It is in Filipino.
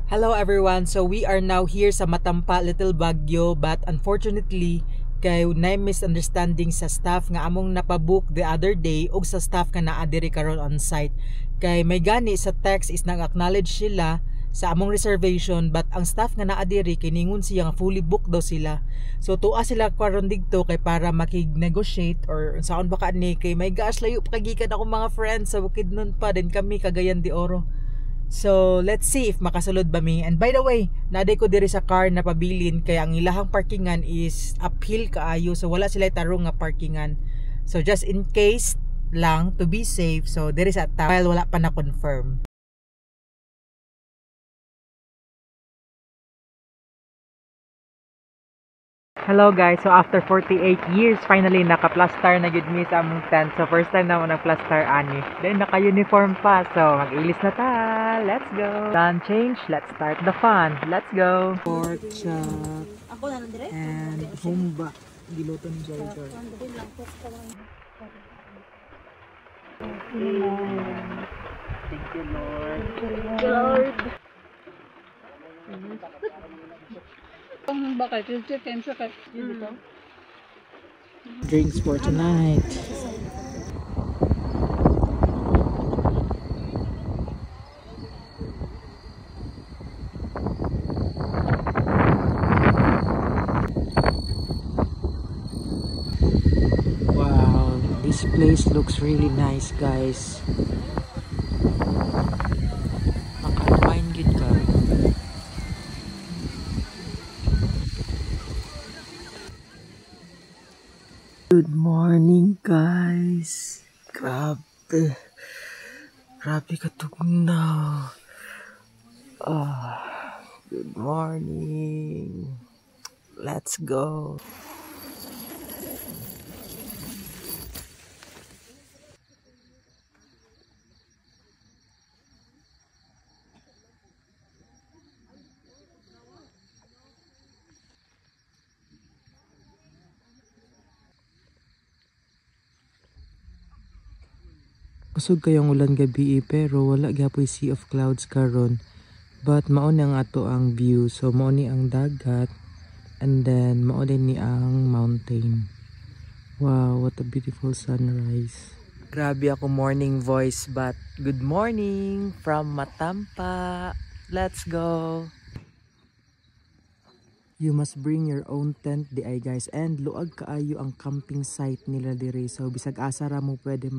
Hello everyone, so we are now here sa Matampa, Little Baguio, but unfortunately kay na misunderstanding sa staff nga among napabook the other day ug sa staff nga naa diri karon on site. Kay may gani sa text is nag-acknowledge sila sa among reservation, but ang staff nga naa diri kiningon siya nga fully booked daw sila. So tuwa sila karon didto kay para makig-negotiate or saon ba ni kay may gas layo pa kagikan ako mga friends sa Bukidnon pa din kami Cagayan de Oro. So, let's see if makasulod ba mi. And by the way, naday ko diri sa car na pabilin kaya ang ilahang parkingan is uphill kaayo. So, wala sila tarong nga parkingan. So, just in case lang to be safe. So, diri sa top while wala pa na confirm. Hello guys, so after 48 years, finally naka-plaster na gid mi sa among tent. So first time naman nag-plaster ani. Then naka-uniform pa, so mag-ilis na ta. Let's go. Done change, let's start the fun. Let's go. Pork chop and humba. Giluto ni Joy. Thank you Lord. Thank you Lord. Drinks for tonight. Wow, this place looks really nice, guys. Maka-unwind good ka. Good morning guys. Grabe katugnaw. Good morning. Let's go. Kusog kayong ulan gabi pero wala gyapoy sea of clouds karon. But mao ni ang ato ang view. So mao ni ang dagat and then mao din ni ang mountain. Wow, what a beautiful sunrise. Grabe ako morning voice, but good morning from Matampa. Let's go. You must bring your own tent di ay guys, and luag kaayo ang camping site nila diri. So bisag asa ra mo pwede